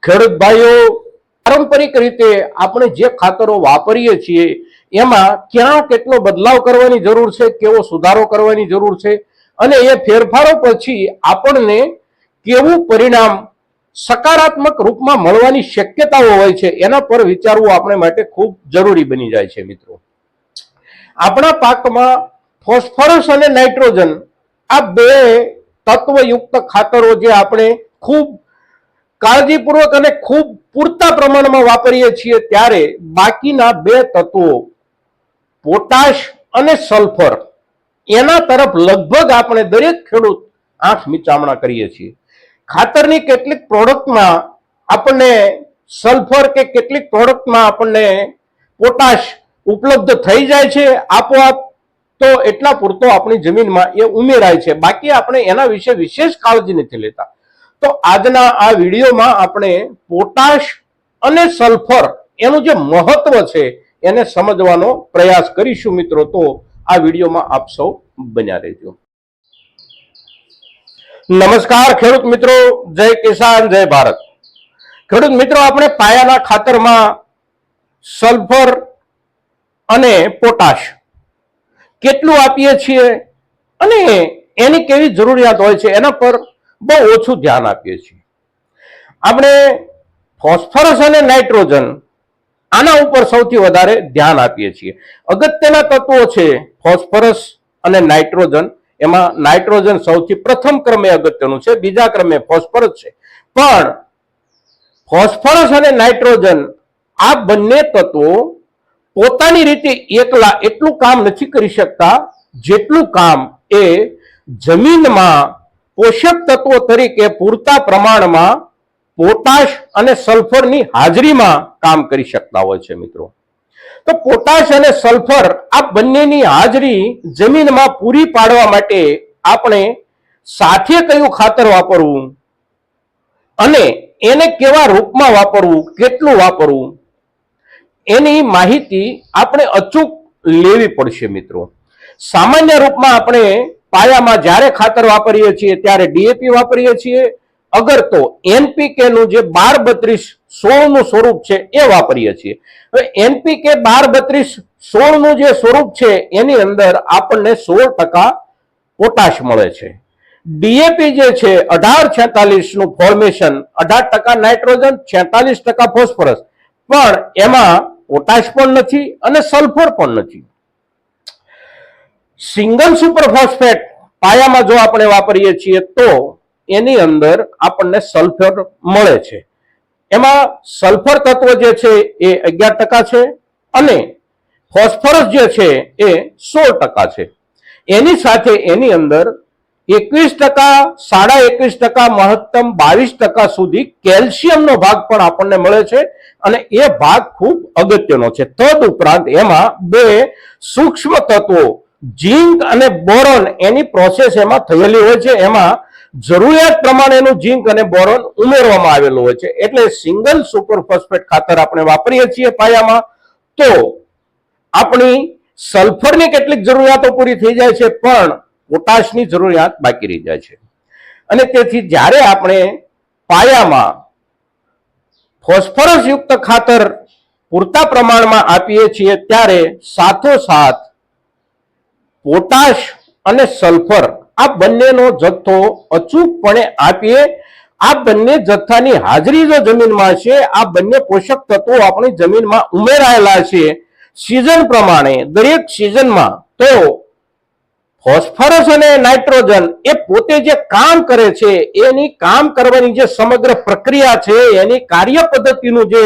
ખેડૂત ભાઈઓ, પારંપરિક રીતે આપણે જે ખાતરો વાપરીએ છીએ એમાં ક્યાં કેટલો બદલાવ કરવાની જરૂર છે, કેવો સુધારો કરવાની જરૂર છે અને એ ફેરફારો પછી આપણને કેવું પરિણામ સકારાત્મક રૂપમાં મળવાની શક્યતાઓ હોય છે એના પર વિચારવું આપણે માટે ખૂબ જરૂરી બની જાય છે મિત્રો. આપણા પાકમાં ફોસ્ફરસ અને નાઇટ્રોજન આ બે તત્વયુક્ત ખાતરો જે આપણે ખૂબ કાળજીપૂર્વક અને ખૂબ પૂરતા પ્રમાણમાં વાપરીએ છીએ, ત્યારે બાકીના બે તત્વો પોટાશ અને સલ્ફર એના તરફ લગભગ આપણે દરેક ખેડૂત આંખ મીચામણા કરીએ છીએ. ખાતરની કેટલીક પ્રોડક્ટમાં આપણને સલ્ફર કે કેટલીક પ્રોડક્ટમાં આપણને પોટાશ ઉપલબ્ધ થઈ જાય છે આપોઆપ, તો એટલા પૂરતો આપણી જમીનમાં એ ઉમેરાય છે, બાકી આપણે એના વિશે વિશેષ કાળજી નથી લેતા. તો આજના આ વિડીયોમાં આપણે પોટાશ અને સલ્ફર એનું જે મહત્વ છે એને સમજવાનો પ્રયાસ કરીશું મિત્રો. તો આ વિડીયોમાં આપ સૌ બન્યા રહેજો. નમસ્કાર ખેડૂત મિત્રો, જય કિસાન જય ભારત. ખેડૂત મિત્રો, આપણે પાયાના ખાતરમાં સલ્ફર અને પોટાશ કેટલું આપીએ છીએ અને એની કેવી જરૂરિયાત હોય છે એના પર બહુ ઓછું ધ્યાન આપીએ છીએ. આપણે ફોસ્ફરસ અને નાઇટ્રોજન આના ઉપર સૌથી વધારે ધ્યાન આપીએ છીએ. અગત્યના તત્વો છે ફોસ્ફરસ અને નાઇટ્રોજન. એમાં નાઇટ્રોજન સૌથી પ્રથમ ક્રમે અગત્યનું છે, બીજા ક્રમે ફોસ્ફરસ છે. પણ ફોસ્ફરસ અને નાઇટ્રોજન આ બંને તત્વો પોતાની રીતે એકલા એટલું કામ નથી કરી શકતા જેટલું કામ એ જમીનમાં પોષક તત્વો તરીકે પૂરતા પ્રમાણમાં પોટાશ અને સલ્ફરની હાજરીમાં કામ કરી શકતા હોય છે મિત્રો. તો પોટાશ અને સલ્ફર આ બંનેની હાજરી જમીનમાં પૂરી પાડવા માટે આપણે સાથે કયું ખાતર વાપરવું અને એને કેવા રૂપમાં વાપરવું, કેટલું વાપરવું, એની માહિતી આપણે અચૂક લેવી પડશે મિત્રો. સામાન્ય રૂપમાં આપણે પાયામાં જ્યારે ખાતર વાપરીએ છીએ ત્યારે ડીએપી વાપરીએ છીએ, અગર તો એનપીકે નું જે 12-32-16 નું સ્વરૂપ છે એ વાપરીએ છીએ. હવે એનપીકે 12-32-16 નું જે સ્વરૂપ છે એની અંદર આપણને 16% પોટાશ મળે છે. ડીએપી જે છે 18-46 નું ફોર્મેશન, 18% નાઇટ્રોજન, 46% ફોસ્ફરસ, પણ એમાં પોટાશ પણ નથી અને સલ્ફર પણ નથી. સિંગલ સુપર ફોસ્ફેટ પાયામાં જો આપણે વાપરીએ છીએ તો એની અંદર આપણને સલ્ફર મળે છે. એમાં સલ્ફર તત્વ જે છે એ 11% છે અને ફોસ્ફરસ જે છે એ 16% છે. એની સાથે એની અંદર 21%, 21.5%, મહત્તમ 22% સુધી કેલ્શિયમનો ભાગ પણ આપણને મળે છે અને એ ભાગ ખૂબ અગત્યનો છે. તદ ઉપરાંત એમાં બે સૂક્ષ્મ તત્વો ઝીંક અને બોરોન એની પ્રોસેસ એમાં થયેલી હોય છે. એમાં જરૂરિયાત પ્રમાણેનું ઝીંક અને બોરોન ઉમેરવામાં આવેલું હોય છે. એટલે સિંગલ સુપર ફોસ્ફેટ ખાતર આપણે વાપરીએ છીએ પાયામાં તો આપણી સલ્ફરની કેટલીક જરૂરિયાતો પૂરી થઈ જાય છે, પણ પોટાશની જરૂરિયાત બાકી રહી જાય છે. અને તેથી જ્યારે આપણે પાયામાં ફોસ્ફરસ યુક્ત ખાતર પૂરતા પ્રમાણમાં આપીએ છીએ ત્યારે સાથોસાથ પોટાશ અને સલ્ફર આ બંનેનો જથ્થો અચૂકપણે આપીએ. આ બંને જથ્થાની હાજરી જો જમીનમાં છે, આ બંને પોષક તત્વો આપણી જમીનમાં ઉમેરાયેલા છે સિઝન પ્રમાણે દરેક સિઝનમાં, તો ફોસ્ફરસ અને નાઇટ્રોજન એ પોતે જે કામ કરે છે એની કામ કરવાની જે સમગ્ર પ્રક્રિયા છે, એની કાર્ય પદ્ધતિનું જે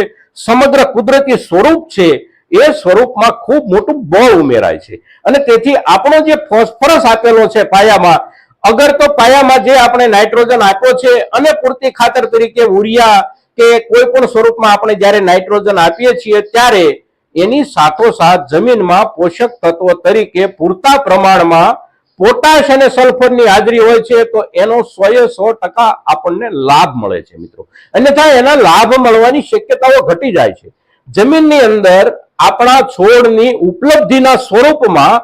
સમગ્ર કુદરતી સ્વરૂપ છે એ સ્વરૂપમાં ખૂબ મોટું બળ ઉમેરાય છે. અને તેથી આપણો જે ફોસ્ફરસ આપેલો છે પાયામાં, અગર તો પાયામાં જે આપણે નાઇટ્રોજન આપ્યો છે અને પૂરતી ખાતર તરીકે યુરિયા કે કોઈ પણ સ્વરૂપમાં આપણે જ્યારે નાઇટ્રોજન આપીએ છીએ ત્યારે એની સાથોસાથ જમીનમાં પોષક તત્વ તરીકે પૂરતા પ્રમાણમાં પોટાશ અને સલ્ફરની હાજરી હોય છે, તો એનો 100% આપણને લાભ મળે છે મિત્રો. અન્યથા એના લાભ મળવાની શક્યતાઓ ઘટી જાય છે. જમીનની અંદર આપણા છોડની ઉપલબ્ધિના સ્વરૂપમાં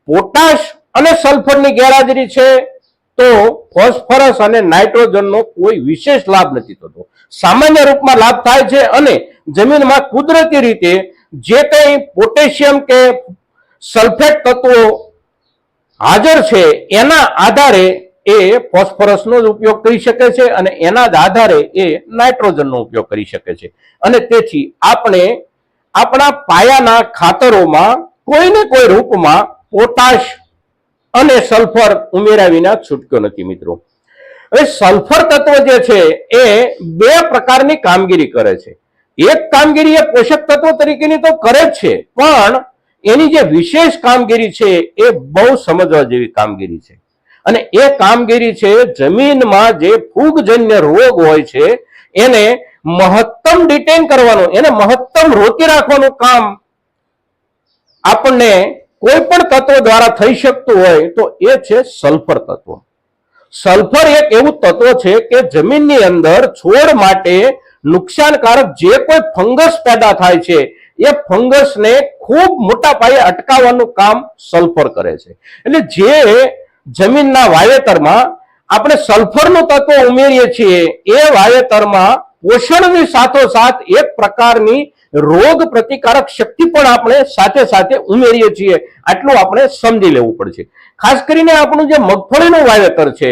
પોટાશ અને સલ્ફરની ગેરહાજરી છે તો ફોસ્ફરસ અને નાઇટ્રોજનનો કોઈ વિશેષ લાભ નથી થતો. સામાન્ય રૂપમાં લાભ થાય છે અને જમીનમાં કુદરતી રીતે જે કંઈ પોટેશિયમ કે સલ્ફેટ તત્વો હાજર છે એના આધારે એ ફોસ્ફરસનો જ ઉપયોગ કરી શકે છે અને એના જ આધારે એ નાઇટ્રોજનનો ઉપયોગ કરી શકે છે. અને તેથી આપણે આપણા પાયાના ખાતરોમાં કોઈને કોઈ રૂપમાં પોટાશ અને સલ્ફર ઉમેર્યા વિના છૂટકો નથી મિત્રો. હવે સલ્ફર તત્વ જે છે એ બે પ્રકારની કામગીરી કરે છે. એક કામગીરી એ પોષક તત્વ તરીકેની તો કરે જ છે, પણ એની જે વિશેષ કામગીરી છે એ બહુ સમજવા જેવી કામગીરી છે. અને એ કામગીરી છે જમીનમાં જે ફૂગજન્ય રોગ હોય છે એને મહત્તમ ડિટેન કરવાનું, એને મહત્તમ રોકી રાખવાનું કામ આપણને કોઈ પણ તત્વ દ્વારા થઈ શકતું હોય તો એ છે સલ્ફર તત્વ. સલ્ફર એક એવું તત્વ છે કે જમીનની અંદર છોડ માટે નુકસાનકારક જે કોઈ ફંગસ પેદા થાય છે એ ફંગસને ખૂબ મોટા પાયે અટકાવવાનું કામ સલ્ફર કરે છે. એટલે જે જમીનના વાવેતરમાં આપણે સલ્ફરનું તત્વ ઉમેરીએ છીએ એ વાવેતરમાં પોષણની સાથોસાથ એક પ્રકારની રોગ પ્રતિકારક શક્તિ પણ આપણે સાથે સાથે ઉમેરીએ છીએ. આટલું આપણે સમજી લેવું પડશે. ખાસ કરીને આપણું જે મગફળીનું વાવેતર છે,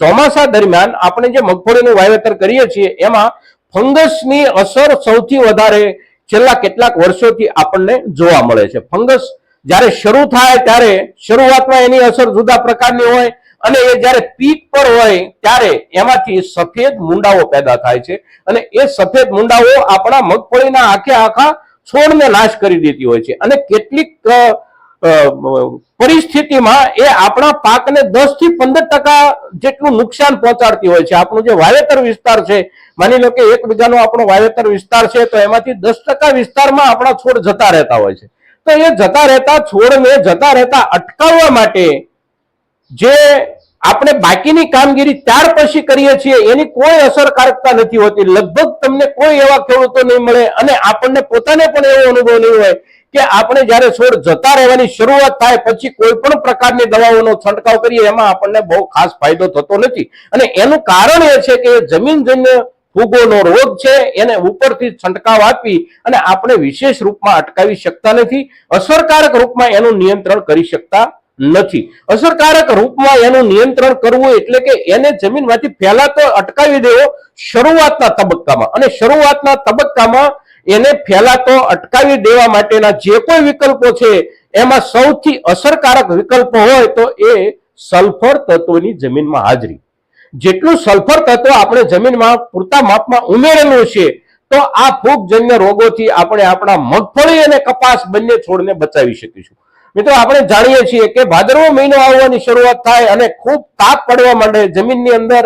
ચોમાસા દરમિયાન આપણે જે મગફળીનું વાવેતર કરીએ છીએ એમાં ફંગસની અસર સૌથી વધારે છેલ્લા કેટલાક વર્ષોથી આપણને જોવા મળે છે. ફંગસ જ્યારે શરૂ થાય ત્યારે શરૂઆતમાં એની અસર જુદા પ્રકારની હોય અને એ જ્યારે પીક પર હોય ત્યારે એમાંથી સફેદ મુંડાઓ પેદા થાય છે અને એ સફેદ મુંડાઓ આપણા મગફળીના આખે આખા છોડને નાશ કરી દેતી હોય છે. અને કેટલીક પરિસ્થિતિમાં એ આપણા પાકને 10 થી 15% જેટલું નુકસાન પહોંચાડતી હોય છે. આપણું જે વાવેતર વિસ્તાર છે, માની લો કે 1 વીઘાનો આપણો વાવેતર વિસ્તાર છે તો એમાંથી 10% વિસ્તારમાં આપણા છોડ જતા રહેતા હોય છે. તો એ જતા રહેતા છોડને જતા રહેતા અટકાવવા માટે જે આપણે બાકીની કામગીરી ત્યાર પછી કરીએ છીએ એની કોઈ અસરકારકતા નથી હોતી. લગભગ તમને કોઈ એવા ખેડૂતો નહીં મળે અને આપણને પોતાને પણ એવો અનુભવ નહીં હોય કે આપણે જ્યારે છોડ જતા રહેવાની શરૂઆત થાય પછી કોઈ પણ પ્રકારની દવાઓનો છંટકાવ કરીએ એમાં આપણને બહુ ખાસ ફાયદો થતો નથી. અને એનું કારણ એ છે કે જમીનજન્ય ફૂગોનો રોગ છે એને ઉપરથી છંટકાવ આપી અને આપણે વિશેષ રૂપમાં અટકાવી શકતા નથી, અસરકારક રૂપમાં એનું નિયંત્રણ કરી શકતા નથી. અસરકારક રૂપમાં એનું નિયંત્રણ કરવું એટલે કે એને જમીનમાંથી ફેલાતો અટકાવી દેવો શરૂઆતના તબક્કામાં. અને શરૂઆતના તબક્કામાં એને ફેલાતો અટકાવી દેવા માટેના જે કોઈ વિકલ્પો છે એમાં સૌથી અસરકારક વિકલ્પ હોય તો એ સલ્ફર તત્વની જમીનમાં હાજરી. જેટલું સલ્ફર તત્વ આપણે જમીનમાં પૂરતા માપમાં ઉમેરેલું છે તો આ ફૂગજન્ય રોગોથી આપણે આપણા મગફળી અને કપાસ બંને છોડને બચાવી શકીશું. મિત્રો, આપણે જાણીએ છીએ કે ભાદરવો મહિનો આવવાની શરૂઆત થાય અને ખૂબ તાપ પડવા માંડે, જમીનની અંદર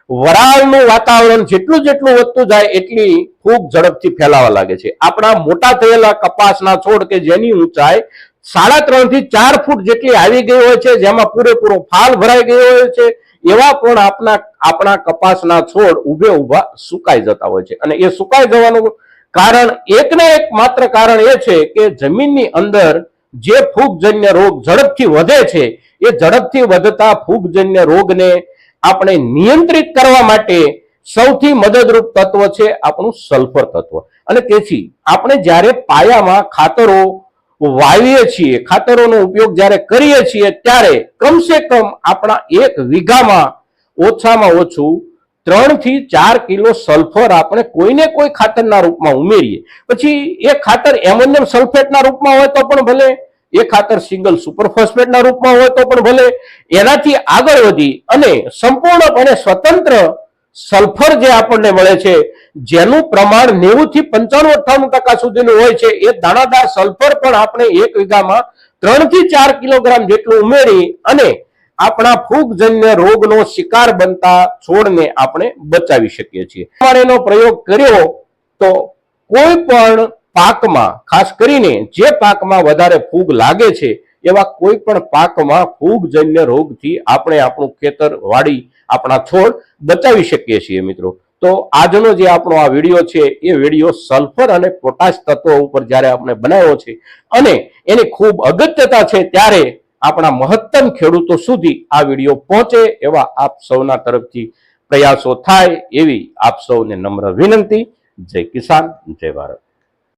વરાળનું વાતાવરણ જેટલું જેટલું વધતું જાય એટલી ફૂગ ઝડપથી ફેલાવા લાગે છે. આપણા મોટા થયેલા કપાસના છોડ કે જેની ઊંચાઈ 3.5 થી 4 ફૂટ જેટલી આવી ગઈ હોય છે, જેમાં પૂરેપૂરો ફાલ ભરાઈ ગયો હોય છે, એવા પણ આપણા કપાસના છોડ ઉભે ઉભા સુકાઈ જતા હોય છે. અને એ સુકાઈ જવાનું કારણ એકને એક માત્ર કારણ એ છે કે જમીનની અંદર જે ફૂગજન્ય રોગ ઝડપથી વધે છે એ ઝડપથી વધતા ફૂગજન્ય રોગને આપણે નિયંત્રિત કરવા માટે સૌથી મદદરૂપ તત્વ છે આપણું સલ્ફર તત્વ. અને તેથી આપણે જ્યારે પાયામાં ખાતરો વાવીએ છીએ, ખાતરોનો ઉપયોગ જ્યારે કરીએ છીએ ત્યારે કમસે કમ આપણા 1 વીઘામાં ઓછામાં ઓછું 3 થી 4 કિલો સલ્ફર આપણે કોઈને કોઈ ખાતરના રૂપમાં ઉમેરીએ. પછી એ ખાતર એમોનિયમ સલ્ફેટના રૂપમાં હોય તો પણ ભલે, એ ખાતર સિંગલ સુપરફોસ્ફેટના રૂપમાં હોય તો પણ ભલે, એનાથી આગળ વધી અને સંપૂર્ણપણે સ્વતંત્ર સલ્ફર જે આપણને મળે છે જેનું પ્રમાણ 90 થી 95-98% સુધીનું હોય છે, એ દાણાદાર સલ્ફર પણ આપણે 1 વીઘામાં 3 થી 4 કિલોગ્રામ જેટલું ઉમેરી અને આપણા ફૂગજન્ય રોગનો શિકાર બનતા છોડને આપણે બચાવી શકીએ છીએ. એનો પ્રયોગ કર્યો તો કોઈ પણ પાકમાં, ખાસ કરીને જે પાકમાં વધારે ફૂગ લાગે છે એવા કોઈ પણ પાકમાં ફૂગજન્ય રોગથી આપણે આપણું ખેતર, વાડી, આપણા છોડ બચાવી શકીએ છીએ. મિત્રો, તો આજનો જે આપણો આ વિડીયો છે એ વિડીયો સલ્ફર અને પોટાશ તત્વો ઉપર જ્યારે આપણે બનાવ્યો છે અને એની ખૂબ અગત્યતા છે ત્યારે આપણા મહત્તમ ખેડૂતો સુધી આ વિડીયો પહોંચે એવા આપ સૌના તરફથી પ્રયાસો થાય એવી આપ સૌને નમ્ર વિનંતી. જય કિસાન, જય ભારત.